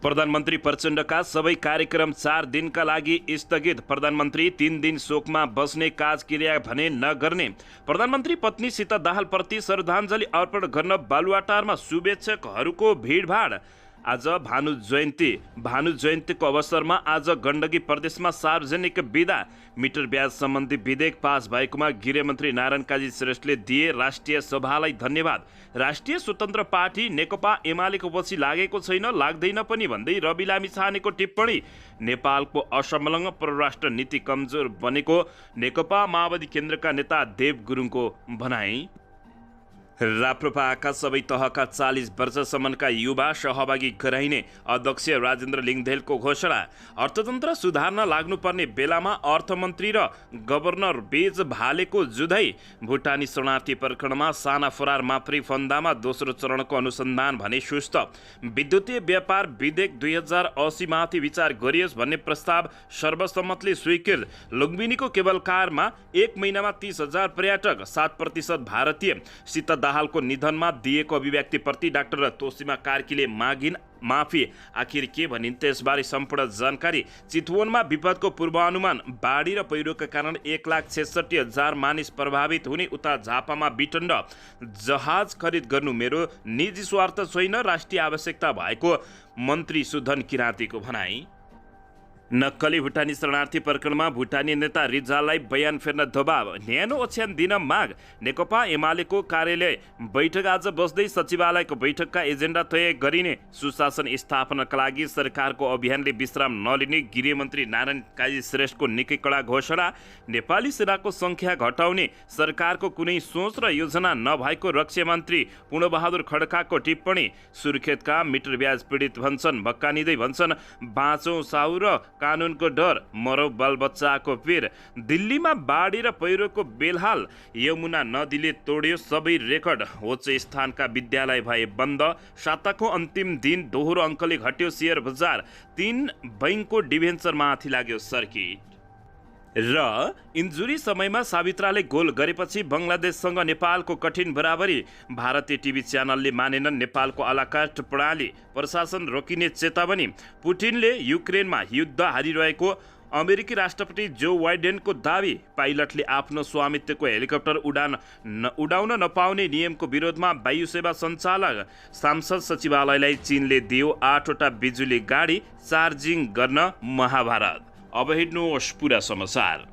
प्रधानमन्त्री प्रचण्डका सबै कार्यक्रम 4 दिनका लागि स्थगित। प्रधानमन्त्री 3 दिन शोकमा बस्ने काजक्रिया भने नगर्ने। प्रधानमन्त्री पत्नी सीता दाहालप्रति श्रद्धाञ्जली अर्पण गर्न बालुवाटारमा शुभेच्छकहरूको भिडभाड। आज भानु जयन्तीको अवसरमा आज गण्डकी प्रदेशमा सार्वजनिक बिदा। मिटर ब्याज सम्बन्धी विधेयक पास भएकोमा गृहमन्त्री नारायण काजी श्रेष्ठले दिए राष्ट्रिय सभालाई धन्यवाद। राष्ट्रिय स्वतन्त्र पार्टी नेकपा एमालेको पछि लागेको छैन, लाग्दैन पनि भन्दै रवि लामिछानेको टिप्पणी। नेपालको असंलग्न परराष्ट्र नीति कमजोर बनेको नेकपा माओवादी केन्द्रका नेता देव गुरुङको भनाई। राप्रपाका सबै तहका 40 वर्षसम्मका युवा सहभागी गराइने अध्यक्ष राजेन्द्र लिङदेलको घोषणा। अर्थतन्त्र सुधार्न लाग्नुपर्ने बेलामा अर्थमन्त्री र गभर्नर बीच भालेको जुधाइ। भुटानी शरणार्थी प्रकरणमा साना फरार माप्री फन्दामा दोस्रो चरणको अनुसन्धान भने सुस्त। विद्युतीय व्यापार विधेयक 2080 माथि विचार गरियोस् भन्ने प्रस्ताव सर्वसम्मतले स्वीकृत। लुम्बिनीको केबल कारमा 1 महिनामा 30,000 पर्यटक, 7% भारतीय। सीता दाहालको निधनमा दिएको अभिव्यक्तिप्रति डाक्टर तोसीमा कार्कीले मागिन् माफी। आखिर के भनिन् त्यसबारे सम्पूर्ण जानकारी। चितवनमा विपदको पूर्वानुमान। बाढी र पहिरोका कारण 1,66,000 मानिस प्रभावित हुने। उता झापामा विटण्ड। जहाज खरिद गर्नु मेरो निजी स्वार्थ छैन, राष्ट्रिय आवश्यकता भएको मन्त्री सुधन किराँतीको भनाई। नक्कली भुटानी शरणार्थी प्रकरणमा भुटानी नेता रिजाललाई बयान फेर्न दबाव, न्यानो ओछ्यान दिन माग। नेकपा एमालेको कार्यालय बैठक आज बस्दै सचिवालयको बैठकका एजेन्डा तय गरिने। सुशासन स्थापनाका लागि सरकारको अभियानले विश्राम नलिने गृहमन्त्री नारायण काजी श्रेष्ठको निकै कडा घोषणा। नेपाली सेनाको संख्या घटाउने सरकारको कुनै सोच र योजना नभएको रक्षामन्त्री पूर्णबहादुर खड्काको टिप्पणी। सुर्खेतका मिटर ब्याज पीडित भन्छन्, भक्कानिँदै भन्छन् बाँचौँ साहु र कानुनको डर, मरौ बालबच्चाको पीर। दिल्लीमा बाढी र पहिरोको बेलहाल। यमुना नदीले तोड्यो सबै रेकर्ड। उच्च स्थानका विद्यालय भए बन्द। साताको अन्तिम दिन दोहोरो अङ्कले घट्यो सेयर बजार। 3 बैंकको डिभेन्चरमाथि लाग्यो सर्किट। र इन्जुरी समयमा सावित्राले गोल गरेपछि बङ्गलादेशसँग नेपालको कठिन बराबरी। भारतीय टिभी च्यानलले मानेनन् नेपालको आलाकास्ट प्रणाली। प्रशासन रोकिने चेतावनी। पुटिनले युक्रेनमा युद्ध हारिरहेको अमेरिकी राष्ट्रपति जो बाइडेनको दावी। पाइलटले आफ्नो स्वामित्वको हेलिकप्टर उडाउन नपाउने नियमको विरोधमा वायु सेवा सञ्चालक। सांसद सचिवालयलाई चीनले दियो 8वटा बिजुली गाडी चार्जिङ गर्न। महाभारत। अब हेर्नुहोस् पुरा समाचार।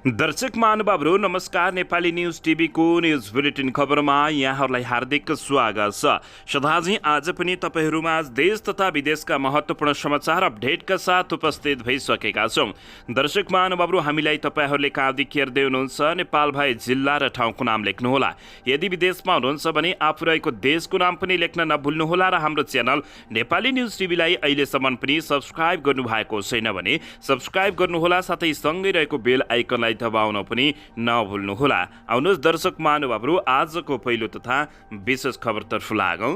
दर्शक महानुभावहरू नमस्कार। नेपाली न्युज टिभीको न्युज बुलेटिन खबरमा यहाँहरूलाई हार्दिक स्वागत छ। सदाझै आज पनि तपाईँहरूमा देश तथा विदेशका महत्त्वपूर्ण समाचार अपडेटका साथ उपस्थित भइसकेका छौँ। दर्शक महानुभावहरू हामीलाई तपाईँहरूले कहाँदेखि हेर्दै हुनुहुन्छ नेपाल भए जिल्ला र ठाउँको नाम लेख्नुहोला। यदि विदेशमा हुनुहुन्छ भने आफू रहेको देशको नाम पनि लेख्न नभुल्नुहोला र हाम्रो च्यानल नेपाली न्युज टिभीलाई अहिलेसम्म पनि सब्सक्राइब गर्नुभएको छैन भने सब्सक्राइब गर्नुहोला, साथै सँगै रहेको बेल आइकनलाई दबाउन पनि नभुल्नुहोला। आउनुहोस् दर्शक महानुभावहरू आजको पहिलो तथा विशेष खबरतर्फ लागौं।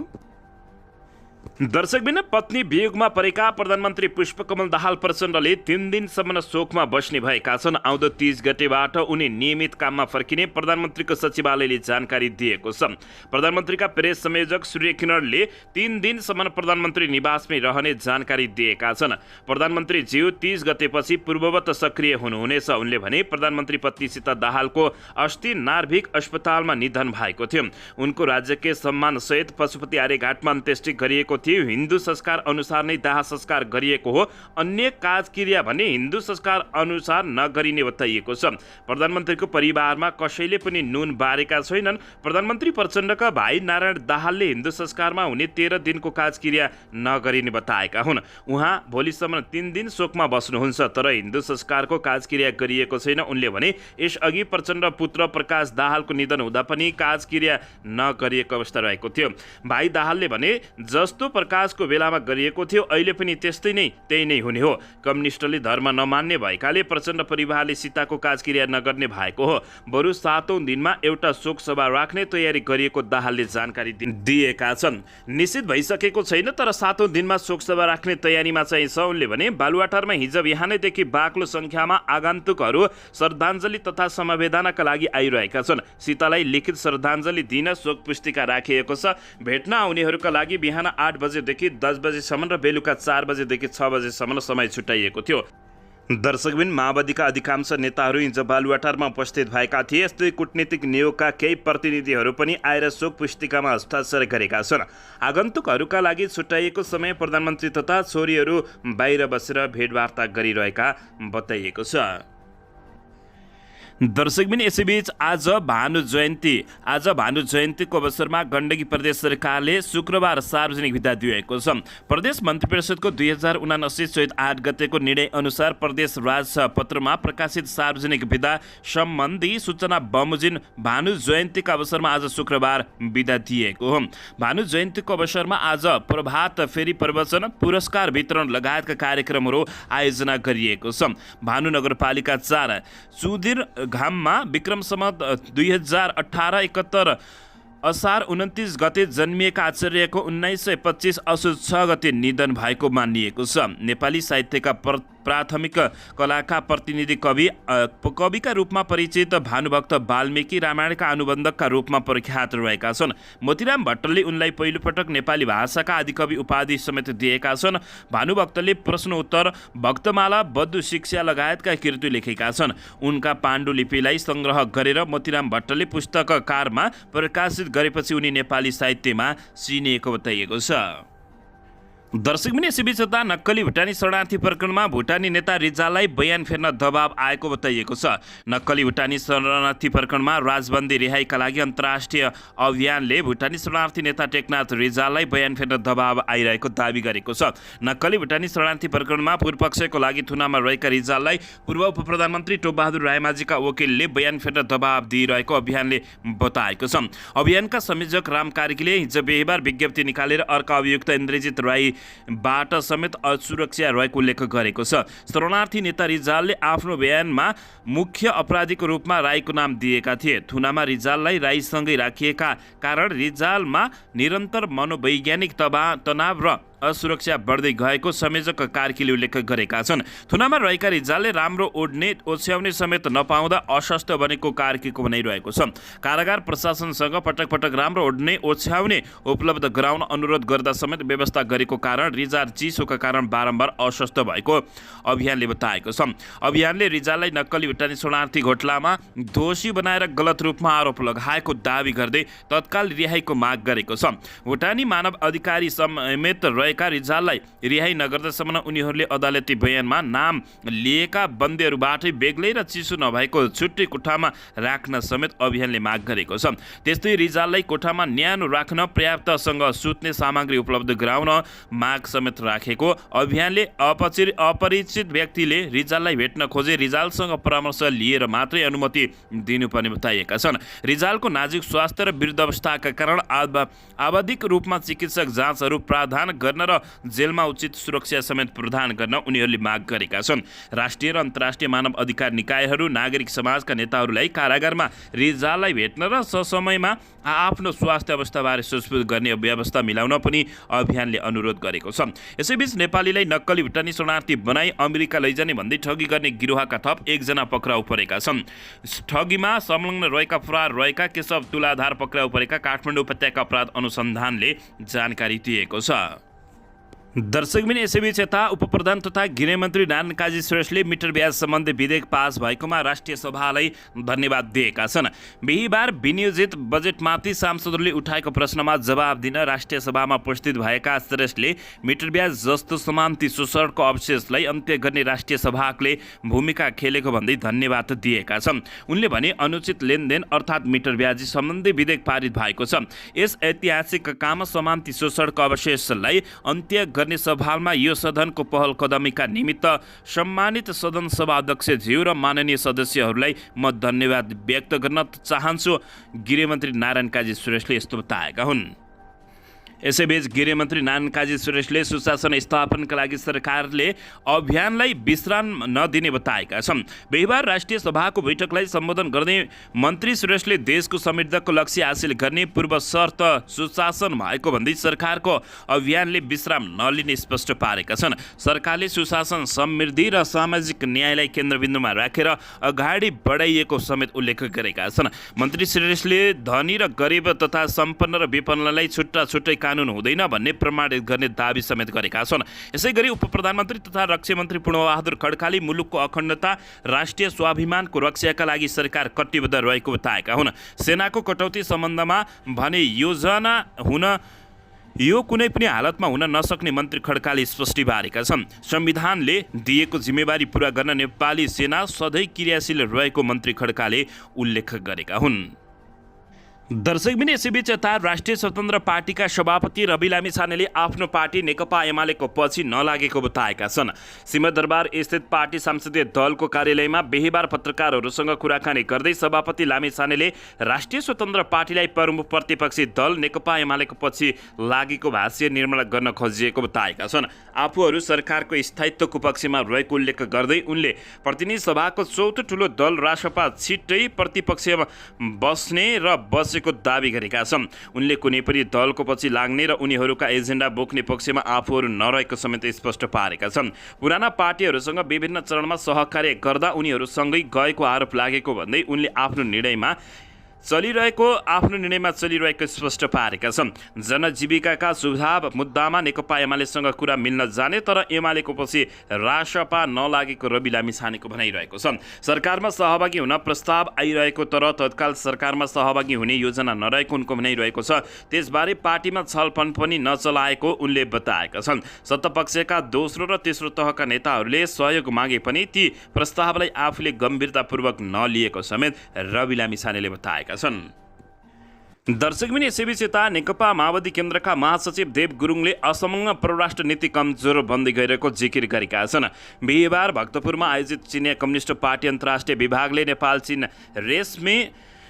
दर्शकबिन पत्नी वियोगमा परेका प्रधानमन्त्री पुष्पकमल दाहाल प्रचण्डले 3 दिनसम्म शोकमा बस्ने भएका छन्। आउँदो 30 गतेबाट उनी नियमित काममा फर्किने प्रधानमन्त्रीको सचिवालयले जानकारी दिएको छ। प्रधानमन्त्रीका प्रेस संयोजक सूर्य किरणले 3 दिनसम्म प्रधानमन्त्री निवासमै रहने जानकारी दिएका छन्। प्रधानमन्त्री ज्यू 30 गतेपछि पूर्ववत सक्रिय हुनुहुनेछ। उनले भने प्रधानमन्त्री पत्नी सीता दाहालको अस्ति नार्भिक अस्पतालमा निधन भएको थियो। उनको राजकीय सम्मानसहित पशुपति आर्यघाटमा अन्त्येष्टि गरिएको थियो। हिन्दू संस्कार अनुसार नै दाह संस्कार गरिएको हो। अन्य काजक्रिया भने हिन्दू संस्कार अनुसार नगरिने बताइएको छ। प्रधानमन्त्रीको परिवारमा कसैले पनि नुन बारेका छैनन्। प्रधानमन्त्री प्रचण्डका भाइ नारायण दाहालले हिन्दू संस्कारमा हुने 13 दिनको काजक्रिया नगरिने बताएका हुन्। उहाँ भोलिसम्म 3 दिन शोकमा बस्नुहुन्छ, तर हिन्दू संस्कारको काजक्रिया गरिएको छैन। उनले भने यसअघि प्रचण्ड पुत्र प्रकाश दाहालको निधन हुँदा पनि काजक्रिया नगरिएको अवस्था रहेको थियो। भाइ दाहालले भने जस्तो जस्तो प्रकाशको बेलामा गरिएको थियो अहिले पनि त्यही नै हुने हो। कम्युनिस्टले धर्म नमान्ने भएकाले प्रचण्ड परिवारले सीताको काजक्रिया नगर्ने भएको हो। बरु 7औं दिनमा एउटा शोक सभा राख्ने तयारी गरिएको दाहालले जानकारी दिएका छन्। निश्चित भइसकेको छैन तर 7औं दिनमा शोक सभा राख्ने तयारीमा चाहिँ छ उनले भने। बालुवाटारमा हिजो बिहानैदेखि बाक्लो संख्यामा आगन्तुकहरू श्रद्धाञ्जली तथा समवेदनाका लागि आइरहेका छन्। सीतालाई लिखित श्रद्धाञ्जली दिन शोक पुस्तिका राखिएको छ। भेट्न आउनेहरूका लागि बिहान 8 बजेदेखि 10 बजेसम्म र बेलुका 4 बजेदेखि 6 बजेसम्म समय छुट्याइएको थियो। दर्शकबिन माओवादीका अधिकांश नेताहरू हिजो बालुवाटारमा उपस्थित भएका थिए। यस्तै कूटनीतिक नियोगका केही प्रतिनिधिहरू पनि आएर शोक पुस्तिकामा हस्ताक्षर गरेका छन्। आगन्तुकहरूका लागि छुट्याइएको समय प्रधानमन्त्री तथा छोरीहरू बाहिर बसेर भेटवार्ता गरिरहेका बताइएको छ। दर्शकबिन यसैबीच आज भानु जयन्तीको अवसरमा गण्डकी प्रदेश सरकारले शुक्रबार सार्वजनिक बिदा दिएको छ। प्रदेश मन्त्री परिषदको 2079 चैत 8 गतेको निर्णय अनुसार प्रदेश राजपत्रमा प्रकाशित सार्वजनिक बिदा सम्बन्धी सूचना बमोजिम भानु जयन्तीका अवसरमा आज शुक्रबार बिदा दिएको हो। भानु जयन्तीको अवसरमा आज प्रभात फेरी प्रवचन पुरस्कार वितरण लगायतका कार्यक्रमहरू आयोजना गरिएको छ। भानु नगरपालिका 4 सुदीर घाममा विक्रम सम्वत 2018-71 असार 29 गते जन्मिएका आचार्यको 1925 असोज 6 गते निधन भएको मानिएको छ। नेपाली साहित्यका प्राथमिक कलाका प्रतिनिधि कविका रूपमा परिचित भानुभक्त वाल्मीकि रामायणका अनुबन्धकका रूपमा प्रख्यात रहेका छन्। मोतीराम भट्टले उनलाई पहिलोपटक नेपाली भाषाका आदिकवि उपाधि समेत दिएका छन्। भानुभक्तले प्रश्नोत्तर, भक्तमाला, बद्ध शिक्षा लगायतका कृति लेखेका छन्। उनका पाण्डुलिपिलाई संग्रह गरेर मोतीराम भट्टले पुस्तककारमा प्रकाशित गरेपछि उनी नेपाली साहित्यमा चिनिएको बताइएको छ। दर्शकबिन यसैबीच नक्कली भुटानी शरणार्थी प्रकरणमा भुटानी नेता रिजाललाई बयान फेर्न दबाव आएको बताइएको छ। नक्कली भुटानी शरणार्थी प्रकरणमा राजबन्दी रिहाईका लागि अन्तर्राष्ट्रिय अभियानले भुटानी शरणार्थी नेता टेकनाथ रिजाललाई बयान फेर्न दबाव आइरहेको दावी गरेको छ। नक्कली भुटानी शरणार्थी प्रकरणमा पूर्वपक्षको लागि थुनामा रहेका रिजाललाई पूर्व उप प्रधानमन्त्री टोपबहादुर रायमाझीका वकिलले बयान फेर्न दबाव दिइरहेको अभियानले बताएको छ। अभियानका संयोजक राम कार्कीले हिजो बिहीबार विज्ञप्ति निकालेर अर्का अभियुक्त इन्द्रजित राई बाट समेत असुरक्षा रहेको उल्लेख गरेको छ। शरणार्थी नेता रिजालले आफ्नो बयानमा मुख्य अपराधीको रूपमा राईको नाम दिएका थिए। थुनामा रिजाललाई राईसँगै राखिएका कारण रिजालमा निरन्तर मनोवैज्ञानिक तनाव र असुरक्षा बढ्दै गएको संयोजक कार्कीले उल्लेख गरेका छन्। थुनामा रहेका रिजालले राम्रो ओढ्ने ओछ्याउने समेत नपाउँदा अस्वस्थ बनेको कार्कीको भनाइरहेको छ। कारागार प्रशासनसँग पटक पटक राम्रो ओढ्ने ओछ्याउने उपलब्ध गराउन अनुरोध गर्दा समेत व्यवस्था गरेको कारण रिजाल चिसोका कारण बारम्बार अस्वस्थ भएको अभियानले बताएको छ। अभियानले रिजाललाई नक्कली भुटानी शरणार्थी घोटालामा दोषी बनाएर गलत रूपमा आरोप लगाएको दावी गर्दै तत्काल रिहाईको माग गरेको छ। भुटानी मानव अधिकारी समेत रहेका रिजाललाई रिहाई नगर्दासम्म उनीहरूले अदालती बयानमा नाम लिएका बन्दीहरूबाटै बेग्लै र चिसो नभएको छुट्टै कोठामा राख्न समेत अभियानले माग गरेको छ। त्यस्तै रिजाललाई कोठामा न्यानो राख्न पर्याप्तसँग सुत्ने सामग्री उपलब्ध गराउन माग समेत राखेको अभियानले अपरिचित व्यक्तिले रिजाललाई भेट्न खोजे रिजालसँग परामर्श लिएर मात्रै अनुमति दिनुपर्ने बताइएका छन्। रिजालको नाजुक स्वास्थ्य र वृद्ध अवस्थाका कारण आवधिक रूपमा चिकित्सक जाँचहरू प्रावधान गर्न र जेलमा उचित सुरक्षा समेत प्रदान गर्न उनीहरूले माग गरेका छन्। राष्ट्रिय र अन्तर्राष्ट्रिय मानव अधिकार निकायहरू नागरिक समाजका नेताहरूलाई कारागारमा रिजाललाई भेट्न र ससमयमा आफ्नो स्वास्थ्य अवस्थाबारे सोधपुछ गर्ने व्यवस्था मिलाउन पनि अभियानले अनुरोध गरेको छ। यसैबीच नेपालीलाई नक्कली भुटानी शरणार्थी बनाई अमेरिका लैजाने भन्दै ठगी गर्ने गिरोहका थप 1 जना पक्राउ परेका छन्। ठगीमा संलग्न फरार रहेका केशव तुलाधार पक्राउ परेका काठमाडौँ उपत्यका अपराध अनुसन्धानले जानकारी दिएको छ। दर्शकबिन यसैबीच यता उपप्रधान तथा गृहमन्त्री नारायण काजी श्रेष्ठले मिटर ब्याज सम्बन्धी विधेयक पास भएकोमा राष्ट्रिय सभालाई धन्यवाद दिएका छन्। बिहीबार विनियोजित बजेटमाथि सांसदहरूले उठाएको प्रश्नमा जवाब दिन राष्ट्रिय सभामा उपस्थित भएका श्रेष्ठले मिटर ब्याज जस्तो समान्ति शोषणको अवशेषलाई अन्त्य गर्ने राष्ट्रिय सभाले भूमिका खेलेको भन्दै धन्यवाद दिएका छन्। उनले भने अनुचित लेनदेन अर्थात् मिटर ब्याजी सम्बन्धी विधेयक पारित भएको छ। यस ऐतिहासिक काम समान्ति शोषणको अवशेषलाई अन्त्य गर्ने सभामा यो सदनको पहल कदमीका निमित्त सम्मानित सदन सभा अध्यक्षज्यू र माननीय सदस्यहरूलाई म धन्यवाद व्यक्त गर्न चाहन्छु। गृहमन्त्री नारायण काजी श्रेष्ठले यस्तो बताएका हुन्। यसैबीच गृहमन्त्री नारायण काजी श्रेष्ठले सुशासन स्थापनाका लागि सरकारले अभियानलाई विश्राम नदिने बताएका छन्। बिहिबार राष्ट्रिय सभाको बैठकलाई सम्बोधन गर्दै मन्त्री श्रेष्ठले देशको समृद्धिको लक्ष्य हासिल गर्ने पूर्व शर्त सुशासन भएको भन्दै सरकारको अभियानले विश्राम नलिने स्पष्ट पारेका छन्। सरकारले सुशासन, समृद्धि र सामाजिक न्यायलाई केन्द्रबिन्दुमा राखेर अगाडि बढाइएको समेत उल्लेख गरेका छन्। मन्त्री श्रेष्ठले धनी र गरिब तथा सम्पन्न र विपन्नलाई छुट्टा छुट्टै कानुन हुँदैन भन्ने प्रमाणित गर्ने दाबी समेत गरेका छन्। यसैगरी उपप्रधानमन्त्री तथा रक्षामन्त्री पूर्णबहादुर खड्काले मुलुकको अखण्डता, राष्ट्रिय स्वाभिमानको रक्षाका लागि सरकार कटिबद्ध रहेको बताएका हुन्। सेनाको कटौती सम्बन्धमा भने यो कुनै पनि हालतमा हुन नसक्ने मन्त्री खड्काले स्पष्ट पारेका छन्। संविधानले दिएको जिम्मेवारी पूरा गर्न नेपाली सेना सधैँ क्रियाशील रहेको मन्त्री खड्काले उल्लेख गरेका हुन्। दर्शकबिन यसैबीच यता राष्ट्रिय स्वतन्त्र पार्टीका सभापति रवि लामिछानेले आफ्नो पार्टी नेकपा एमालेको पछि नलागेको बताएका छन्। सिंहदरबार स्थित पार्टी संसदीय दलको कार्यालयमा बिहिबार पत्रकारहरूसँग कुराकानी गर्दै सभापति लामिछानेले राष्ट्रिय स्वतन्त्र पार्टीलाई प्रमुख प्रतिपक्षी दल नेकपा एमालेको पछि लागेको भाष्य निर्माण गर्न खोजिएको बताएका छन्। आफूहरू सरकारको स्थायित्वको पक्षमा रहेको उल्लेख गर्दै उनले प्रतिनिधि सभाको चौथो ठुलो दल रासपा छिट्टै प्रतिपक्षमा बस्ने र को दावी गरेका छन्। उनले कुनै पनि दलको पछि लाग्ने र उनीहरूका एजेन्डा बोक्ने पक्षमा आफूहरू नरहेको समेत स्पष्ट पारेका छन्। पुराना पार्टीहरूसँग विभिन्न चरणमा सहकार्य गर्दा उनीहरूसँगै गएको आरोप लागेको भन्दै उनले आफ्नो निर्णयमा चलिरहेको स्पष्ट पारेका छन्। जनजीविकाका सुझाव मुद्दामा नेकपा एमालेसँग कुरा मिल्न जाने तर एमालेको पछि रासपा नलागेको रवि लामिछानेको भनाइरहेको छ। सरकारमा सहभागी हुन प्रस्ताव आइरहेको तर तत्काल सरकारमा सहभागी हुने योजना नरहेको उनको भनाइरहेको छ। त्यसबारे पार्टीमा छलफल पनि नचलाएको उनले बताएका छन्। सत्तापक्षका दोस्रो र तेस्रो तहका नेताहरूले सहयोग मागे पनि ती प्रस्तावलाई आफूले गम्भीरतापूर्वक नलिएको समेत रवि लामिछानेले बताएका छन्। दर्शकबिन यसैबीच यता नेकपा माओवादी केन्द्रका महासचिव देव गुरुङले असमङ्ग परराष्ट्र नीति कमजोर बन्दै गइरहेको जिकिर गरेका छन्। बिहिबार भक्तपुरमा आयोजित चिनिया कम्युनिस्ट पार्टी अन्तर्राष्ट्रिय विभागले नेपाल चीन रेशमी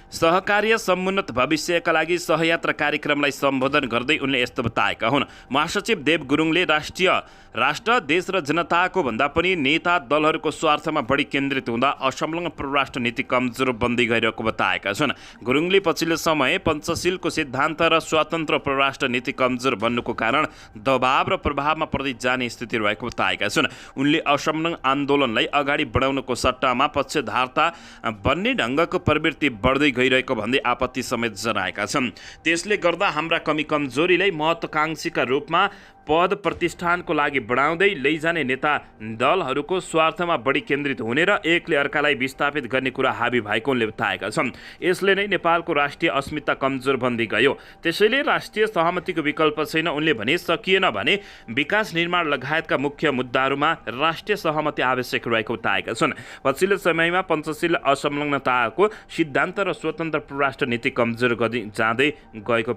सहकार्य समुन्नत भविष्यका लागि सहयात्रा कार्यक्रमलाई सम्बोधन गर्दै उनले यस्तो बताएका हुन्। महासचिव देव गुरुङले राष्ट्र, देश र जनताको भन्दा पनि नेता दलहरूको स्वार्थमा बढी केन्द्रित हुँदा असंलग्न परराष्ट्र नीति कमजोर बन्दै गइरहेको बताएका छन्। गुरुङले पछिल्लो समय पञ्चशीलको सिद्धान्त र स्वतन्त्र परराष्ट्र नीति कमजोर बन्नुको कारण दबाव र प्रभावमा पर्दै जाने स्थिति रहेको बताएका छन्। उनले असंलग्न आन्दोलनलाई अगाडि बढाउनको सट्टामा पक्षधारता बन्ने ढङ्गको प्रवृत्ति बढ्दै गइरहेको भन्दै आपत्ति समेत जनाएका छन्। त्यसले गर्दा हाम्रा कमजोरीलाई महत्त्वाकांक्षीका रूपमा पद प्रतिष्ठानको लागि बढाउँदै लैजाने नेता दलहरूको स्वार्थमा बढी केन्द्रित हुने र एकले अर्कालाई विस्थापित गर्ने कुरा हाबी भएको उनले बताएका छन्। यसले नै नेपालको राष्ट्रिय अस्मिता कमजोर बन्दै गयो। त्यसैले राष्ट्रिय सहमतिको विकल्प छैन। उनले भने सकिएन भने विकास निर्माण लगायतका मुख्य मुद्दाहरूमा राष्ट्रिय सहमति आवश्यक रहेको बताएका छन्। पछिल्लो समयमा पञ्चशील असंलग्नताको सिद्धान्त र स्वतन्त्र परराष्ट्र नीति कमजोर जाँदै गएको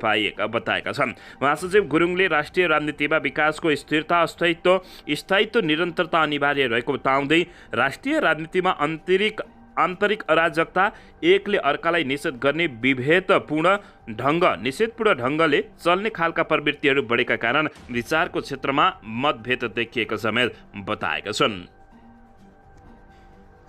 बताएका छन्। महासचिव गुरुङले राष्ट्रिय राजनीतिमा विकासको स्थिरता, स्थायित्व, निरन्तरता अनिवार्य रहेको बताउँदै राष्ट्रिय राजनीतिमा आन्तरिक अराजकता, एकले अर्कालाई निषेध गर्ने निषेधपूर्ण ढङ्गले चल्ने खालका प्रवृत्तिहरू बढेका कारण विचारको क्षेत्रमा मतभेद देखिएको समेत बताएका छन्।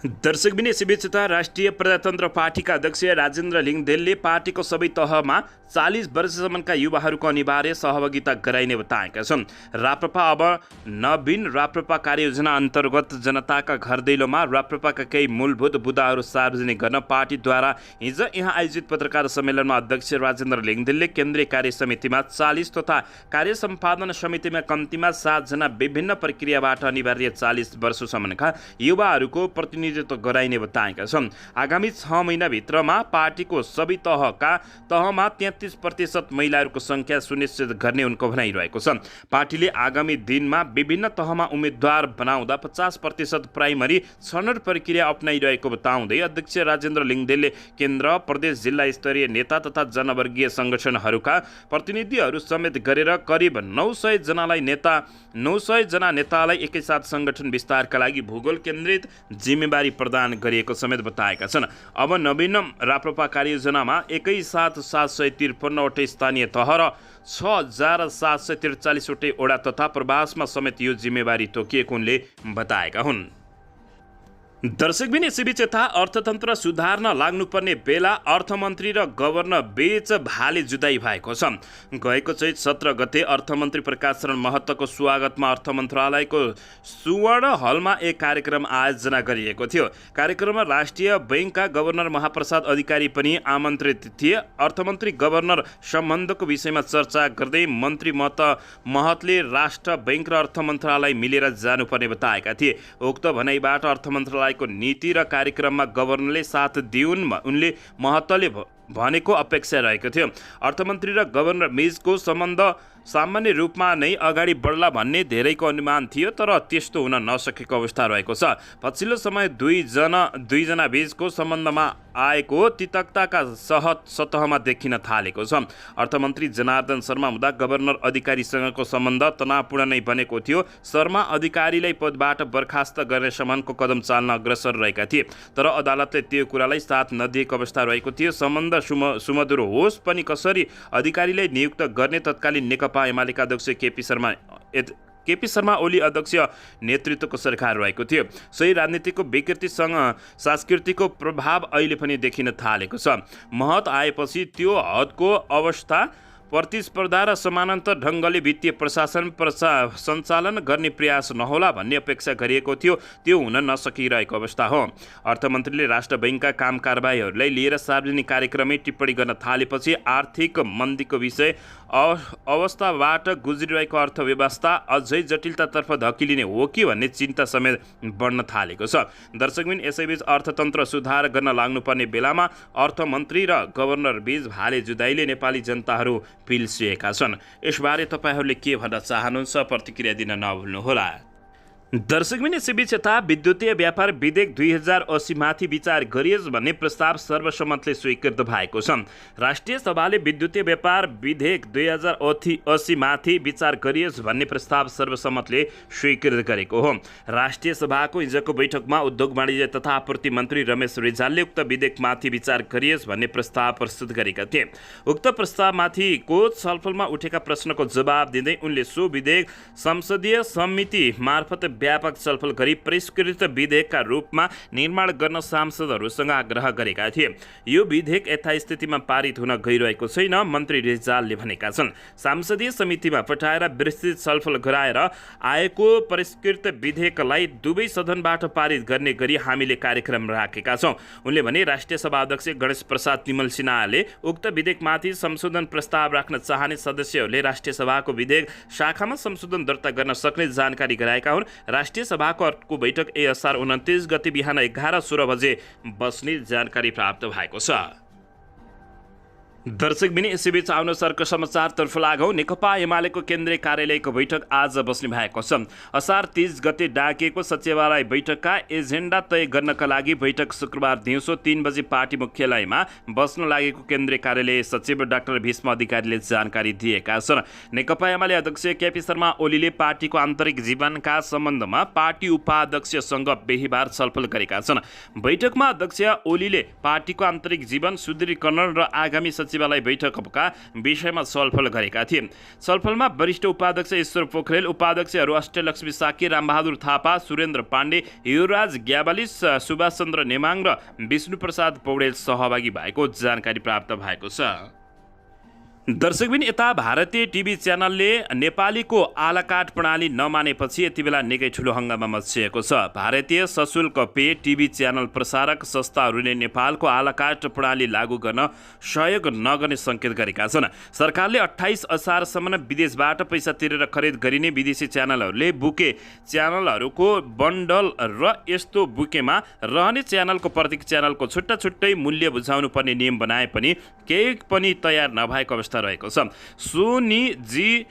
दर्शकबिन यसैबीच राष्ट्रिय प्रजातन्त्र पार्टीका अध्यक्ष राजेन्द्र लिङदेलले पार्टीको सबै तहमा 40 वर्षसम्मका युवाहरूको अनिवार्य सहभागिता गराइने बताएका छन्। राप्रपा अब नवीन राप्रपा कार्ययोजना अन्तर्गत जनताका घर दैलोमा राप्रपाका केही मूलभूत मुद्दाहरू सार्वजनिक गर्न पार्टीद्वारा हिजो यहाँ आयोजित पत्रकार सम्मेलनमा अध्यक्ष राजेन्द्र लिङदेलले केन्द्रीय कार्य समितिमा 40 तथा कार्य सम्पादन समितिमा कम्तीमा 7 जना विभिन्न प्रक्रियाबाट अनिवार्य 40 वर्षसम्मका युवाहरूको प्रतिनिधित्व गराइने बताएका छन्। आगामी 6 महिनाभित्रमा पार्टीको सबै तहमा 33% महिलाहरूको संख्या सुनिश्चित गर्ने उनको भनाइरहेको छ। पार्टीले आगामी दिनमा विभिन्न तहमा उम्मेद्वार बनाउँदा 50% प्राइमरी छनौट प्रक्रिया अपनाइरहेको बताउँदै अध्यक्ष राजेन्द्र लिङदेलले केन्द्र, प्रदेश, जिल्ला स्तरीय नेता तथा जनवर्गीय संगठनहरूका प्रतिनिधिहरू समेत गरेर करिब 900 जना नेतालाई एकैसाथ संगठन विस्तारका लागि भूगोल केन्द्रित जिम्मेवारी जिम्मेवारी प्रदान गरिएको समेत बताएका छन्। अब नवीनम राप्रपा कार्ययोजनामा एकैसाथ 753वटै स्थानीय तह र 6743वटै वडा तथा प्रवासमा समेत यो जिम्मेवारी तोकिएको उनले बताएका हुन्। दर्शकबिन यसैबीच यता अर्थतन्त्र सुधार्न लाग्नुपर्ने बेला अर्थमन्त्री र गभर्नर बीच भाले जुदाई भएको छ। गएको चैत 17 गते अर्थमन्त्री प्रकाश शरण महतोको स्वागतमा अर्थ मन्त्रालयको सुवर्ण हलमा एक कार्यक्रम आयोजना गरिएको थियो। कार्यक्रममा राष्ट्रिय बैङ्कका गभर्नर महाप्रसाद अधिकारी पनि आमन्त्रित थिए। अर्थमन्त्री गभर्नर सम्बन्धको विषयमा चर्चा गर्दै मन्त्री महतले राष्ट्र बैङ्क र अर्थ मन्त्रालय मिलेर जानुपर्ने बताएका थिए। उक्त भनाइबाट अर्थ मन्त्रालय को नीति र कार्यक्रममा गभर्नरले साथ दिउन् उनले महतले भनेको अपेक्षा रहेको थियो। अर्थमन्त्री र गभर्नर बीचको सम्बन्ध सामान्य रूपमा नै अगाडि बढ्ला भन्ने धेरैको अनुमान थियो, तर त्यस्तो हुन नसकेको अवस्था रहेको छ। पछिल्लो समय दुईजना बीचको सम्बन्धमा आएको तिक्तताका सतहमा देखिन थालेको छ। अर्थमन्त्री जनार्दन शर्मा हुँदा गभर्नर अधिकारीसँगको सम्बन्ध तनावपूर्ण नै बनेको थियो। शर्मा अधिकारीलाई पदबाट बर्खास्त गर्ने सम्मानको कदम चाल्न अग्रसर रहेका थिए, तर अदालतले त्यो कुरालाई साथ नदिएको अवस्था रहेको थियो। सम्बन्ध सुमधुर होस् पनि कसरी अधिकारीलाई नियुक्त गर्ने तत्कालीन नेकपा एमालेका अध्यक्ष केपी शर्मा ओली अध्यक्ष नेतृत्वको सरकार रहेको थियो। सोही राजनीतिको विकृतिसँग संस्कृतिको प्रभाव अहिले पनि देखिन थालेको छ। महत आएपछि त्यो हदको अवस्था प्रतिस्पर्धा र समानान्तर ढङ्गले वित्तीय प्रशासन सञ्चालन गर्ने प्रयास नहोला भन्ने अपेक्षा गरिएको थियो, त्यो हुन नसकिरहेको अवस्था हो। अर्थमन्त्रीले राष्ट्र बैङ्कका काम कारबाहीहरूलाई लिएर सार्वजनिक कार्यक्रममै टिप्पणी गर्न थालेपछि आर्थिक मन्दीको विषय अवस्थाबाट गुज्रिरहेको अर्थव्यवस्था अझै जटिलतातर्फ धकिलिने हो कि भन्ने चिन्ता समेत बढ्न थालेको छ। दर्शकबिन यसैबीच अर्थतन्त्र सुधार गर्न लाग्नुपर्ने बेलामा अर्थमन्त्री र गभर्नर बीच भाले जुदाईले नेपाली जनताहरू पिल्सिएका छन्। यसबारे तपाईँहरूले के भन्न चाहनुहुन्छ? प्रतिक्रिया दिन नभुल्नुहोला। दर्शकबिन यसैबीच यता विद्युतीय व्यापार विधेयक 2080 माथि विचार गरियोस् भन्ने प्रस्ताव सर्वसम्मतले स्वीकृत भएको छ। राष्ट्रिय सभाले विद्युतीय व्यापार विधेयक 2080 माथि विचार गरियोस् भन्ने प्रस्ताव सर्वसम्मतले स्वीकृत गरेको हो। राष्ट्रिय सभाको हिजोको बैठकमा उद्योग वाणिज्य तथा आपूर्ति मन्त्री रमेश रिजालले उक्त विधेयकमाथि विचार गरियोस् भन्ने प्रस्ताव प्रस्तुत गरेका थिए। उक्त प्रस्तावमाथिको छलफलमा उठेका प्रश्नको जवाब दिँदै उनले सो विधेयक संसदीय समिति मार्फत व्यापक छलफल गरी परिष्कृत विधेयकका रूपमा निर्माण गर्न सांसदहरूसँग आग्रह गरेका थिए। यो विधेयक यथास्थितिमा पारित हुन गइरहेको छैन, मन्त्री रिजालले भनेका छन्। संसदीय समितिमा पठाएर विस्तृत छलफल गराएर आएको परिष्कृत विधेयकलाई दुवै सदनबाट पारित गर्ने गरी हामीले कार्यक्रम राखेका छौँ। उनले भने राष्ट्रिय सभा अध्यक्ष गणेश प्रसाद तिमल सिन्हाले उक्त विधेयकमाथि संशोधन प्रस्ताव राख्न चाहने सदस्यहरूले राष्ट्रिय सभाको विधेयक शाखामा संशोधन दर्ता गर्न सक्ने जानकारी गराएका हुन्। राष्ट्रिय सभाको अर्को बैठक असार 29 गते बिहान 11:16 बजे बस्ने जानकारी प्राप्त भएको छ। दर्शकबिन यसैबीच आउन सरको समाचारतर्फ लागौँ। नेकपा एमालेको केन्द्रीय कार्यालयको बैठक आज बस्ने भएको छ। असार 30 गते डाकिएको सचिवालय बैठकका एजेन्डा तय गर्नका लागि बैठक शुक्रबार दिउँसो 3 बजे पार्टी मुख्यालयमा बस्न लागेको केन्द्रीय कार्यालय सचिव डाक्टर भीष्म अधिकारीले जानकारी दिएका छन्। नेकपा एमाले अध्यक्ष केपी शर्मा ओलीले पार्टीको आन्तरिक जीवनका सम्बन्धमा पार्टी उपाध्यक्षसँग बिहीबार छलफल गरेका छन्। बैठकमा अध्यक्ष ओलीले पार्टीको आन्तरिक जीवन सुदृढीकरण र आगामी सचिवालय बैठकका विषयमा छलफल गरेका थिए। छलफलमा वरिष्ठ उपाध्यक्ष ईश्वर पोखरेल, उपाध्यक्षहरू अष्टलक्ष्मी साकी, रामबहादुर थापा, सुरेन्द्र पाण्डे, युवराज ग्यावाली, सुभाष चन्द्र नेमाङ र विष्णुप्रसाद पौडेल सहभागी भएको जानकारी प्राप्त भएको छ। दर्शकबिन यता भारतीय टिभी च्यानलले नेपालीको आलाकाट प्रणाली नमानेपछि यति बेला निकै ठुलो हङ्गामा मचिएको छ। भारतीय सशुल्क पे टिभी च्यानल प्रसारक संस्थाहरूले नेपालको आलाकाट प्रणाली लागू गर्न सहयोग नगर्ने सङ्केत गरेका छन्। सरकारले 28 असारसम्म विदेशबाट पैसा तिरेर खरिद गरिने विदेशी च्यानलहरूले बुके च्यानलहरूको बन्डल र यस्तो बुकेमा रहने च्यानलको प्रत्येक च्यानलको छुट्टा छुट्टै मूल्य बुझाउनु पर्ने नियम बनाए पनि केही पनि तयार नभएको अवस्था रहेको छ। सोनी, जी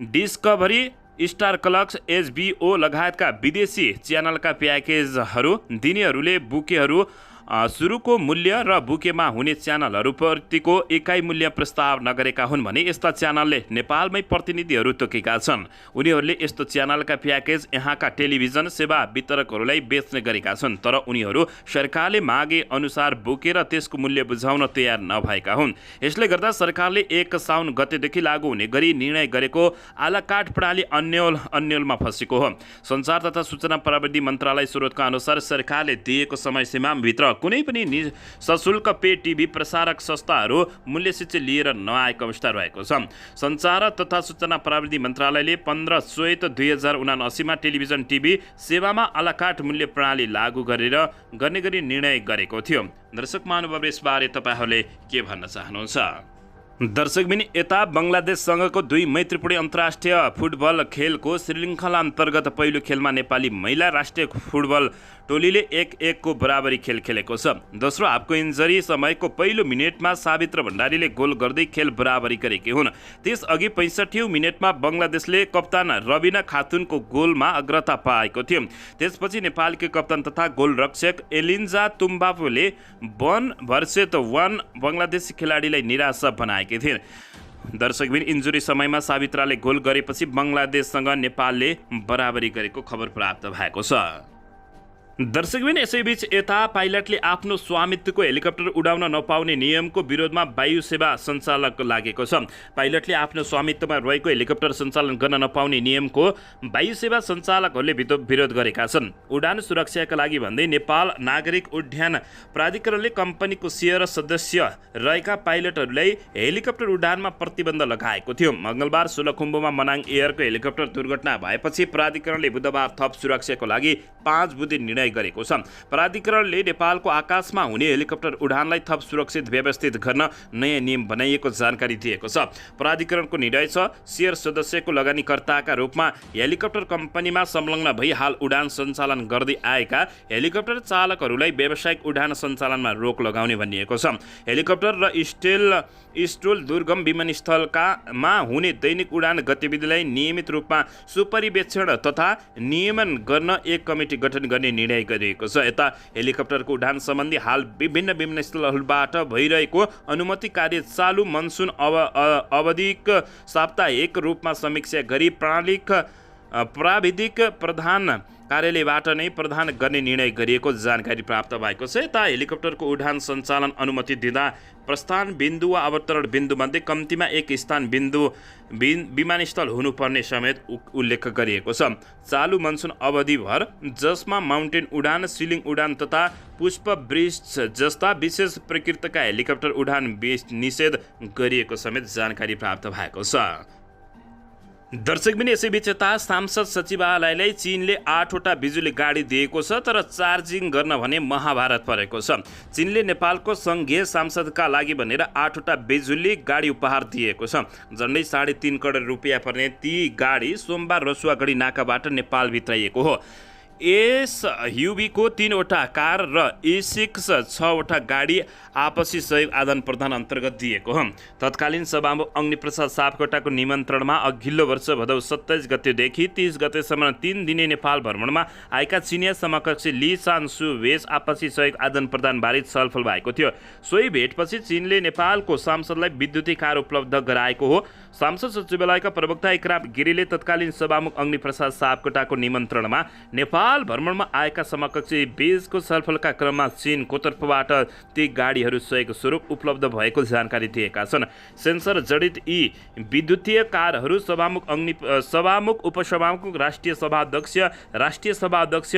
डिस्कभरी, स्टार क्लक्स, एचबीओ लगायतका विदेशी च्यानलका प्याकेजहरू दिनेहरूले बुकेहरू सुरुको मूल्य र बुकेमा हुने च्यानलहरूप्रतिको एकाइ मूल्य प्रस्ताव नगरेका हुन् भने यस्ता च्यानलले नेपालमै प्रतिनिधिहरू तोकेका छन्। उनीहरूले यस्तो च्यानलका प्याकेज यहाँका टेलिभिजन सेवा वितरकहरूलाई बेच्ने गरेका छन्, तर उनीहरू सरकारले मागे अनुसार बोकेर त्यसको मूल्य बुझाउन तयार नभएका हुन्। यसले गर्दा सरकारले 1 साउन गतेदेखि लागू हुने गरी निर्णय गरेको आलाकाट प्रणाली अन्यलमा फँसेको हो। सञ्चार तथा सूचना प्रविधि मन्त्रालय स्रोतका अनुसार सरकारले दिएको समय सीमाभित्र कुनै पनि सशुल्क पे टिभी प्रसारक संस्थाहरू मूल्य सूची लिएर नआएको अवस्था रहेको छ। सञ्चार तथा सूचना प्रविधि मन्त्रालयले 15 चैत 2079 टेलिभिजन टिभी सेवामा आलाकाट मूल्य प्रणाली लागू गर्ने गरी निर्णय गरेको थियो। दर्शक महानुभाव, यसबारे तपाईँहरूले के भन्न चाहनुहुन्छ? दर्शकबिन, यता बङ्गलादेशसँगको 2 मैत्रीपूर्ण अन्तर्राष्ट्रिय फुटबल खेलको श्रृङ्खला अन्तर्गत पहिलो खेलमा नेपाली महिला राष्ट्रिय फुटबल टोलीले 1-1 को बराबरी खेल खेलेको छ। दोस्रो हाफको इन्जरी समयको पहिलो मिनेटमा सावित्र भण्डारीले गोल गर्दै खेल बराबरी गरेकी हुन्। त्यसअघि 65औं मिनेटमा बङ्गलादेशले कप्तान रबिना खातुनको गोलमा अग्रता पाएको थियो। त्यसपछि नेपालकै कप्तान तथा गोलरक्षक एलिन्जा तुम्बापुले 1-1 बङ्गलादेशी खेलाडीलाई निराशा बनाएकी थिए। दर्शकबिन, इन्जुरी समयमा सावित्राले गोल गरेपछि बङ्गलादेशसँग नेपालले बराबरी गरेको खबर प्राप्त भएको छ। दर्शकबिन, यसैबीच यता पाइलटले आफ्नो स्वामित्वको हेलिकप्टर उडाउन नपाउने नियमको विरोधमा वायु सेवा सञ्चालक लागेको छ। पाइलटले आफ्नो स्वामित्वमा रहेको हेलिकप्टर सञ्चालन गर्न नपाउने नियमको वायु सेवा सञ्चालकहरूले विरोध गरेका छन्। उडान सुरक्षाका लागि भन्दै नेपाल नागरिक उड्डयन प्राधिकरणले कम्पनीको सेयर सदस्य रहेका पाइलटहरूलाई हेलिकप्टर उडानमा प्रतिबन्ध लगाएको थियो। मङ्गलबार सोलुखुम्बुमा मनाङ एयरको हेलिकप्टर दुर्घटना भएपछि प्राधिकरणले बुधबार थप सुरक्षाको लागि 5 बुँदे निर्णय गरेको छ। प्राधिकरणले नेपालको आकाशमा हुने हेलिकप्टर उडानलाई थप सुरक्षित व्यवस्थित गर्न नयाँ नियम बनाइएको जानकारी दिएको छ। प्राधिकरणको निर्णय छ, सेयर सदस्यको लगानीकर्ताका रूपमा हेलिकप्टर कम्पनीमा संलग्न भई हाल उडान सञ्चालन गर्दै आएका हेलिकप्टर चालकहरूलाई व्यावसायिक उडान सञ्चालनमा रोक लगाउने भनिएको छ। हेलिकप्टर र स्टोल दुर्गम विमानस्थलमा हुने दैनिक उडान गतिविधिलाई नियमित रूपमा सुपरिवेक्षण तथा नियमन गर्न एक कमिटी गठन गर्ने निर्णय गरिएको छ। यता हेलिकप्टरको उडान सम्बन्धी हाल विभिन्न विमानस्थलहरूबाट भइरहेको अनुमति कार्य चालु मनसुन अवधिक साप्ताहिक रूपमा समीक्षा गरी प्राविधिक प्रधान कार्यालयबाट नै प्रदान गर्ने निर्णय गरिएको जानकारी प्राप्त भएको छ। यता हेलिकप्टरको उडान सञ्चालन अनुमति दिँदा प्रस्थान बिन्दु वा अवतरण बिन्दुमध्ये कम्तीमा एक स्थान बिन्दु विमानस्थल हुनुपर्ने समेत उल्लेख गरिएको छ। चालु मनसुन अवधिभर जसमा माउन्टेन उडान, सिलिङ उडान तथा पुष्प ब्रिज जस्ता विशेष प्रकृतिका हेलिकप्टर उडान निषेध गरिएको समेत जानकारी प्राप्त भएको छ। दर्शकबिन, यसैबीच यता सांसद सचिवालयलाई चीनले 8वटा बिजुली गाडी दिएको छ, तर चार्जिङ गर्न भने महाभारत परेको छ। चीनले नेपालको सङ्घीय सांसदका लागि भनेर 8वटा बिजुली गाडी उपहार दिएको छ। झन्डै 3.5 करोड रुपियाँ पर्ने ती गाडी सोमबार रसुवागढी नाकाबाट नेपाल भित्राइएको हो। एसयुभीको 3वटा कार र E6 6वटा गाडी आपसी सहयोग आदान प्रदान अन्तर्गत दिएको हो। तत्कालीन सभामुख अग्निप्रसाद सापकोटाको निमन्त्रणमा अघिल्लो वर्ष भदौ 27 गतेदेखि 30 गतेसम्म 3 दिने नेपाल भ्रमणमा आएका चिनिया समकक्षी ली चान्सु भेज आपसी सहयोग आदान प्रदान बारे छलफल भएको थियो। सोही भेटपछि चीनले नेपालको सांसदलाई विद्युतीय कार उपलब्ध गराएको हो। सांसद सचिवालयका प्रवक्ता इकराम गिरीले तत्कालीन सभामुख अग्निप्रसाद सापकोटाको निमन्त्रणमा नेपाल भ्रमणमा आएका समकक्षी बीचको छलफलका क्रममा चीनको तर्फबाट ती गाडीहरू सहयोग स्वरूप उपलब्ध भएको जानकारी दिएका छन्। सेन्सर जडित यी विद्युतीय कारहरू सभामुख उपसभामुख राष्ट्रिय सभाध्यक्ष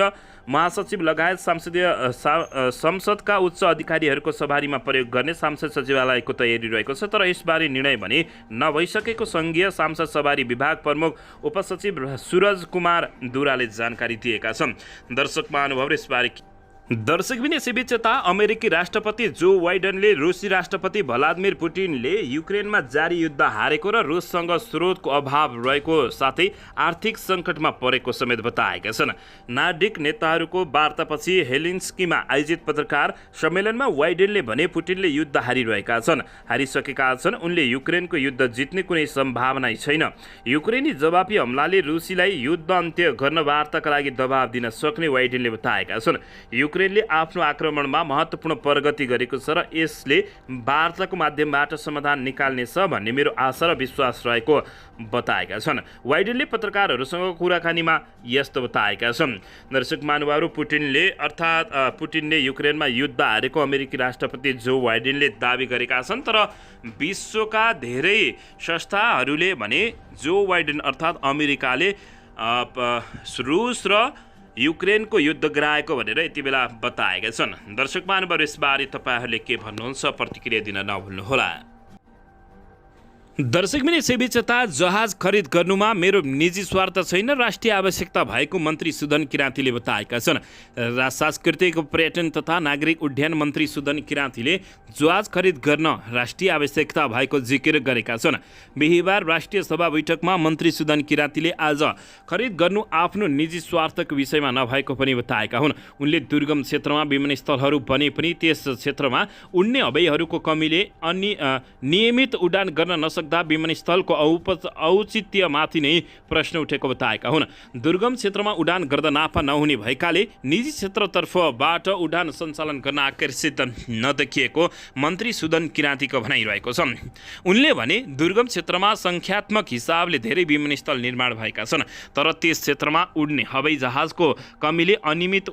महासचिव लगायत संसदका उच्च अधिकारीहरूको सवारीमा प्रयोग गर्ने सांसद सचिवालयको तयारी रहेको छ। तर यसबारे निर्णय भने नभइसकेको सङ्घीय सांसद सवारी विभाग प्रमुख उपसचिव सूरज कुमार दुराले जानकारी दिएका छन्। दर्शक महानुभाव, यसबारे दर्शकबिन, यसैबीच यता अमेरिकी राष्ट्रपति जो बाइडेनले रुसी राष्ट्रपति भ्लादिमिर पुटिनले युक्रेनमा जारी युद्ध हारेको र रुससँग स्रोतको अभाव रहेको साथै आर्थिक सङ्कटमा परेको समेत बताएका छन्। नार्डिक नेताहरूको वार्तापछि हेलिन्स्कीमा आयोजित पत्रकार सम्मेलनमा बाइडेनले भने पुटिनले युद्ध हारिसकेका छन्। उनले युक्रेनको युद्ध जित्ने कुनै सम्भावना छैन। युक्रेनी जवाफी हमलाले रुसीलाई युद्ध अन्त्य गर्न वार्ताका लागि दबाब दिन सक्ने बाइडेनले बताएका छन्। युक्रेन युक्रेनले आफ्नो आक्रमणमा महत्त्वपूर्ण प्रगति गरेको छ र यसले वार्ताको माध्यमबाट समाधान निकाल्नेछ भन्ने मेरो आशा र विश्वास रहेको बताएका छन्। बाइडेनले पत्रकारहरूसँग कुराकानीमा यस्तो बताएका छन्। दर्शक महानुभावहरू, पुटिनले युक्रेनमा युद्ध हारेको अमेरिकी राष्ट्रपति जो बाइडेनले दावी गरेका छन्, तर विश्वका धेरै संस्थाहरूले भने जो बाइडेन अर्थात् अमेरिकाले रुस र युक्रेनको युद्ध गराएको भनेर यति बेला बताएका छन्। दर्शक महानुभावहरू, यसबारे तपाईँहरूले के भन्नुहुन्छ प्रतिक्रिया दिन नभुल्नुहोला। दर्शकबिन यसैबीच जहाज खरिद गर्नुमा मेरो निजी स्वार्थ छैन, राष्ट्रिय आवश्यकता भएको मन्त्री सुदन किराँतीले बताएका छन्। सांस्कृतिक पर्यटन तथा नागरिक उड्डयन मन्त्री सुदन किराँतीले जहाज खरिद गर्न राष्ट्रिय आवश्यकता भएको जिकिर गरेका छन्। बिहिबार राष्ट्रिय सभा बैठकमा मन्त्री सुदन किराँतीले आज खरिद गर्नु आफ्नो निजी स्वार्थको विषयमा नभएको पनि बताएका हुन्। उनले दुर्गम क्षेत्रमा विमानस्थलहरू बने पनि त्यस क्षेत्रमा उड्ने हवाईहरूको कमीले नियमित उडान गर्न नसक्दा विमानस्थलको औचित्यमाथि नै प्रश्न उठेको बताएका हुन्। दुर्गम क्षेत्रमा उडान गर्दा नाफा नहुने भएकाले निजी क्षेत्रतर्फबाट उडान सञ्चालन गर्न आकर्षित नदेखिएको मन्त्री सुदन किराँतीको भनाइरहेको छ। उनले भने दुर्गम क्षेत्रमा सङ्ख्यात्मक हिसाबले धेरै विमानस्थल निर्माण भएका छन्, तर त्यस क्षेत्रमा उड्ने हवाई जहाजको कमीले नियमित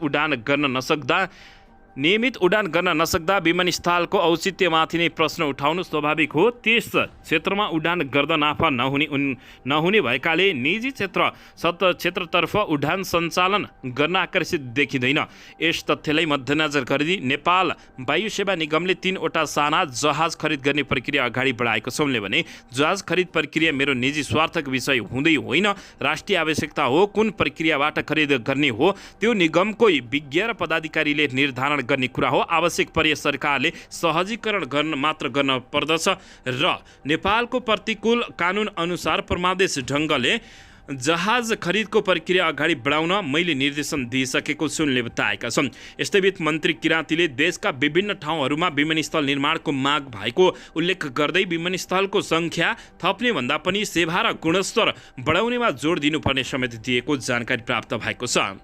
उडान गर्न नसक्दा विमानस्थलको औचित्यमाथि नै प्रश्न उठाउनु स्वाभाविक हो। त्यस क्षेत्रमा उडान गर्दा नाफा नहुने भएकाले निजी क्षेत्रतर्फ उडान सञ्चालन गर्न आकर्षित देखिँदैन। यस तथ्यलाई मध्यनजर गरी नेपाल वायु सेवा निगमले 3वटा साना जहाज खरिद गर्ने प्रक्रिया अगाडि बढाएको छ। उनले भने जहाज खरिद प्रक्रिया मेरो निजी स्वार्थको विषय हुँदै होइन, राष्ट्रिय आवश्यकता हो। कुन प्रक्रियाबाट खरिद गर्ने हो त्यो निगमको विज्ञ र पदाधिकारीले निर्धारण गर्ने कुरा हो। आवश्यक परे सरकारले सहजीकरण गर्न पर्दछ र नेपालको प्रतिकूल कानुन अनुसार परमादेश ढङ्गले जहाज खरिदको प्रक्रिया अगाडि बढाउन मैले निर्देशन दिइसकेको छु, उनले बताएका छन्। यस्तैबीच मन्त्री किराँतीले देशका विभिन्न ठाउँहरूमा विमानस्थल निर्माणको माग भएको उल्लेख गर्दै विमानस्थलको सङ्ख्या थप्ने भन्दा पनि सेवा र गुणस्तर बढाउनेमा जोड दिनुपर्ने समेत दिएको जानकारी प्राप्त भएको छ।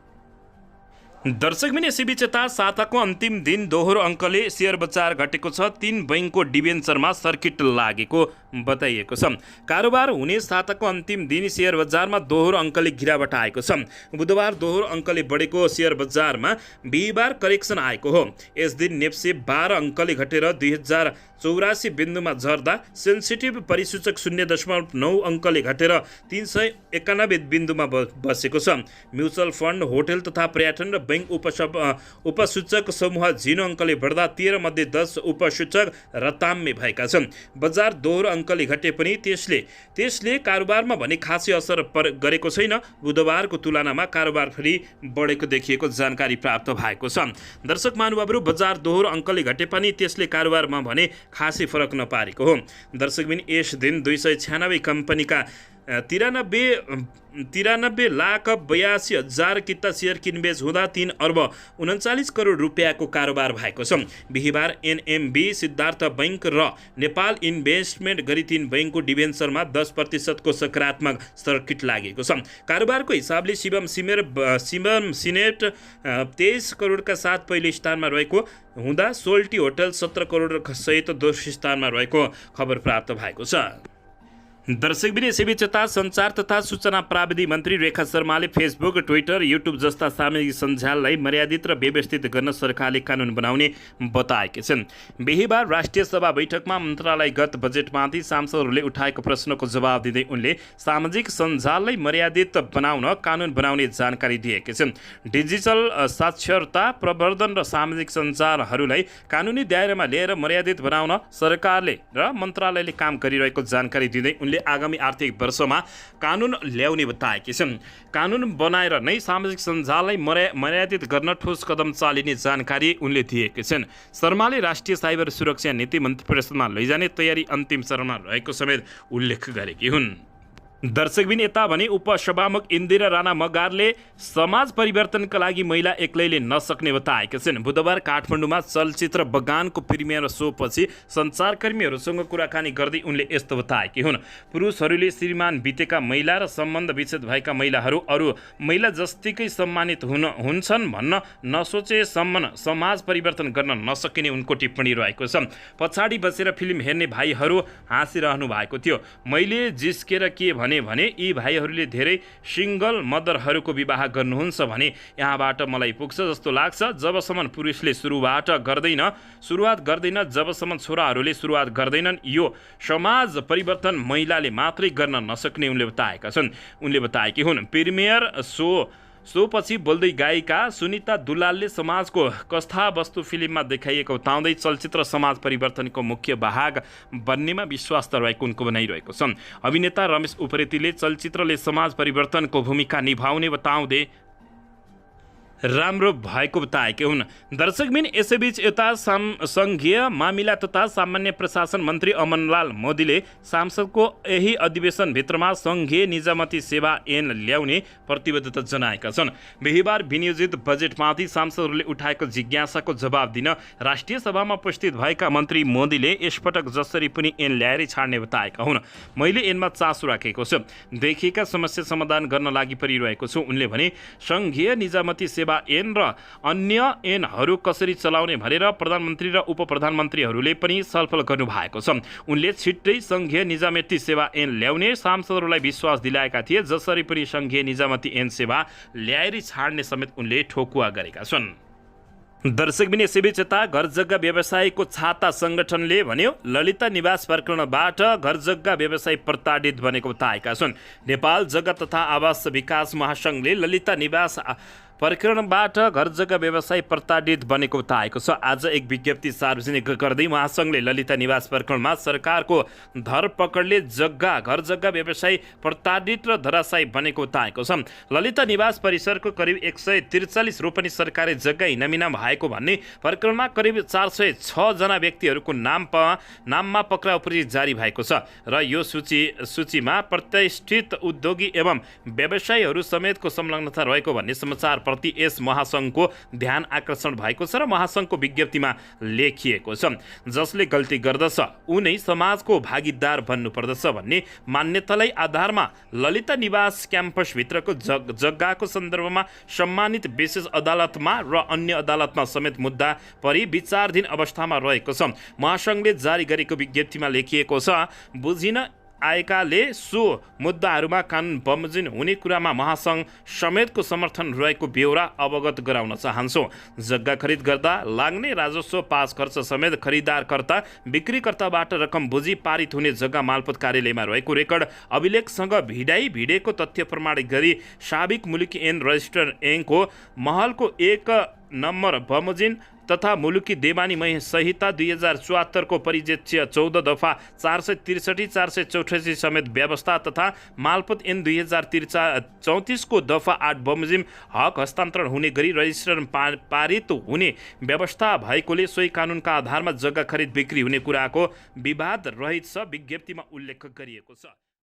दर्शकबिन यसैबीच साताको अन्तिम दिन दोहोरो अङ्कले सेयर बजार घटेको छ। 3 बैङ्कको डिबेन्चरमा सर्किट लागेको बताइएको छ। कारोबार हुने साताको अन्तिम दिन सेयर बजारमा दोहोरो अङ्कले गिरावट आएको छ। बुधबार दोहोरो अङ्कले बढेको सेयर बजारमा बिहिबार करेक्सन आएको हो। यस दिन नेप्से 12 अङ्कले घटेर 2084 बिन्दुमा झर्दा सेन्सिटिभ परिसूचक 0.9 अङ्कले घटेर 391 बिन्दुमा बसेको छ। म्युचुअल फन्ड, होटल तथा पर्यटन र बैंक उपसूचक समूह 0 अङ्कले बढ्दा 13 मध्ये 10 उपसूचक रताम्य भएका छन्। बजार दोहोरो अङ्कले घटे पनि त्यसले कारोबारमा भने खासै असर गरेको छैन। बुधबारको तुलनामा कारोबार फेरि बढेको देखिएको जानकारी प्राप्त भएको छ। दर्शक महानुभावहरू, बजार दोहोरो अङ्कले घटे पनि त्यसले कारोबारमा भने खासै फरक नपारेको हो। दर्शकबिन यस दिन 296 कम्पनीका 93,82,000 किता सेयर किनबेच हुँदा 3 अर्ब 39 करोड रुपियाँको कारोबार भएको छ। बिहिबार एनएमबी, सिद्धार्थ बैंक र नेपाल इन्भेस्टमेन्ट गरी 3 बैङ्कको डिबेन्चरमा 10% को सकारात्मक सर्किट लागेको छ। कारोबारको हिसाबले शिवम सिनेट 23 करोडका साथ पहिलो स्थानमा रहेको हुँदा सोल्टी होटल 17 करोड सहित दोस्रो स्थानमा रहेको खबर प्राप्त भएको छ। दर्शकबिन यसैबीच सञ्चार तथा सूचना प्राविधि मन्त्री रेखा शर्माले फेसबुक, ट्विटर, युट्युब जस्ता सामाजिक सञ्जाललाई मर्यादित र व्यवस्थित गर्न सरकारले कानुन बनाउने बताएका छन्। बिहिबार राष्ट्रिय सभा बैठकमा मन्त्रालयगत बजेटमाथि सांसदहरूले उठाएको प्रश्नको जवाब दिँदै उनले सामाजिक सञ्जाललाई मर्यादित बनाउन कानुन बनाउने जानकारी दिएका छन्। डिजिटल साक्षरता प्रवर्धन र सामाजिक सञ्जालहरूलाई कानुनी दायरामा लिएर मर्यादित बनाउन सरकारले र मन्त्रालयले काम गरिरहेको जानकारी दिँदै उनले आगामी आर्थिक वर्षमा कानुन ल्याउने बताएकी छन्। कानुन बनाएर नै सामाजिक सञ्जाललाई मर्यादित गर्न ठोस कदम चालिने जानकारी उनले दिएकी छन्। शर्माले राष्ट्रिय साइबर सुरक्षा नीति मन्त्री परिषदमा लैजाने तयारी अन्तिम चरणमा रहेको समेत उल्लेख गरेकी हुन्। दर्शकबिन यता भने उपसभामुख इन्दिरा राणा मगारले समाज परिवर्तनका लागि महिला एक्लैले नसक्ने बताएका छन्। बुधबार काठमाडौँमा चलचित्र बगानको प्रिमियर सोपछि सञ्चारकर्मीहरूसँग कुराकानी गर्दै उनले यस्तो बताएकी हुन्। पुरुषहरूले श्रीमान बितेका महिला र सम्बन्ध विच्छेद भएका महिलाहरू अरू महिला जस्तिकै सम्मानित हुन्छन् भन्न नसोचेसम्म समाज परिवर्तन गर्न नसकिने उनको टिप्पणी रहेको छ। पछाडि बसेर फिल्म हेर्ने भाइहरू हाँसिरहनु भएको थियो। मैले जिस्केर के भने यी भाइहरूले धेरै सिङ्गल मदरहरूको विवाह गर्नुहुन्छ भने यहाँबाट मलाई पुग्छ जस्तो लाग्छ। जबसम्म पुरुषले सुरुवात गर्दैन, जबसम्म छोराहरूले सुरुवात गर्दैनन्, यो समाज परिवर्तन महिलाले मात्रै गर्न नसक्ने उनले बताएका छन्। उनले बताएकी हुन्। प्रिमियर सोपछि बोल्दै गायिका सुनिता दुलालले समाजको कथावस्तु फिल्ममा देखाइएको बताउँदै चलचित्र समाज परिवर्तनको मुख्य भाग बन्नेमा विश्वास रहेको उनको भनाइरहेको छ। अभिनेता रमेश उप्रेतीले चलचित्रले समाज परिवर्तनको भूमिका निभाउने बताउँदै राम्रो भएको बताएके हुन्। दर्शकबिन यसैबीच यता सङ्घीय मामिला तथा सामान्य प्रशासन मन्त्री अमनलाल मोदीले सांसदको यही अधिवेशनभित्रमा सङ्घीय निजामती सेवा ऐन ल्याउने प्रतिबद्धता जनाएका छन्। बिहिबार विनियोजित बजेटमाथि सांसदहरूले उठाएको जिज्ञासाको जवाब दिन राष्ट्रिय सभामा उपस्थित भएका मन्त्री मोदीले यसपटक जसरी पनि ऐन ल्याएरै छाड्ने बताएका हुन्। मैले ऐनमा चासो राखेको छु, देखिएका समस्या समाधान गर्न लागि परिरहेको छु। उनले भने सङ्घीय निजामती सेवा ऐन र अन्य ऐनहरू कसरी चलाउने भनेर प्रधानमन्त्री र उपप्रधानमन्त्रीहरूले पनि छलफल गर्नु भएको छ। उनले छिट्टै सङ्घीय निजामती सेवा ऐन ल्याउने सांसदहरूलाई विश्वास दिलाएका थिए। जसरी पनि सङ्घीय निजामती ऐन सेवा ल्याएरै छाड्ने समेत उनले ठोकुवा गरेका छन्। दर्शकबिन यसैबीच यता घर जग्गा व्यवसायको छाता सङ्गठनले भन्यो ललिता निवास प्रकरणबाट घर जग्गा व्यवसाय प्रताडित बनेको बताएका छन्। नेपाल जग्गा तथा आवास विकास महासङ्घले ललिता निवास प्रकरणबाट घर जग्गा व्यवसाय प्रताडित बनेको बताएको छ। आज एक विज्ञप्ति सार्वजनिक गर्दै महासङ्घले ललिता निवास प्रकरणमा सरकारको धरपकडले घर जग्गा व्यवसाय प्रताडित र धराशायी बनेको बताएको छ। ललिता निवास परिसरको करिब 143 रोपनी सरकारी जग्गा हिनामिना भएको भन्ने प्रकरणमा करिब 406 जना व्यक्तिहरूको नाममा पक्राउ परी जारी भएको छ र यो सूचीमा प्रतिष्ठित उद्योगी एवं व्यवसायीहरू समेतको संलग्नता रहेको भन्ने समाचार प्रति यस महासङ्घको ध्यान आकर्षण भएको छ र महासङ्घको विज्ञप्तिमा लेखिएको छ। जसले गल्ती गर्दछ उनै समाजको भागीदार बन्नुपर्दछ भन्ने मान्यतालाई आधारमा ललिता निवास क्याम्पसभित्रको जग्गाको सन्दर्भमा सम्मानित विशेष अदालतमा र अन्य अदालतमा समेत मुद्दा परि विचाराधीन अवस्थामा रहेको छ। महासङ्घले जारी गरेको विज्ञप्तिमा लेखिएको छ, बुझिन आएकाले सो मुद्दाहरूमा कानुन बमोजिम हुने कुरामा महासङ्घ समेतको समर्थन रहेको बेहोरा अवगत गराउन चाहन्छौँ। जग्गा खरिद गर्दा लाग्ने राजस्व, पास खर्च समेत खरिदारकर्ता बिक्रीकर्ताबाट रकम बुझी पारित हुने जग्गा मालपोत कार्यालयमा रहेको रेकर्ड अभिलेखसँग भिडेको तथ्य प्रमाणित गरी साबिक मुलुकी ऐन रजिस्टर ऐनको महलको 1 नम्बर बमोजिम तथा मुलुकी देवानी मही संहिता 2074 को परिजेच्य 14 दफा 463, 484 समेत व्यवस्था तथा मालपोत ऐन 2034 को दफा 8 बमोजिम हक हस्तान्तरण हुने गरी रजिस्टर पारित हुने व्यवस्था भएकोले सोही कानुनका आधारमा जग्गा खरिद बिक्री हुने कुराको विवाद रहित छ विज्ञप्तिमा उल्लेख गरिएको छ।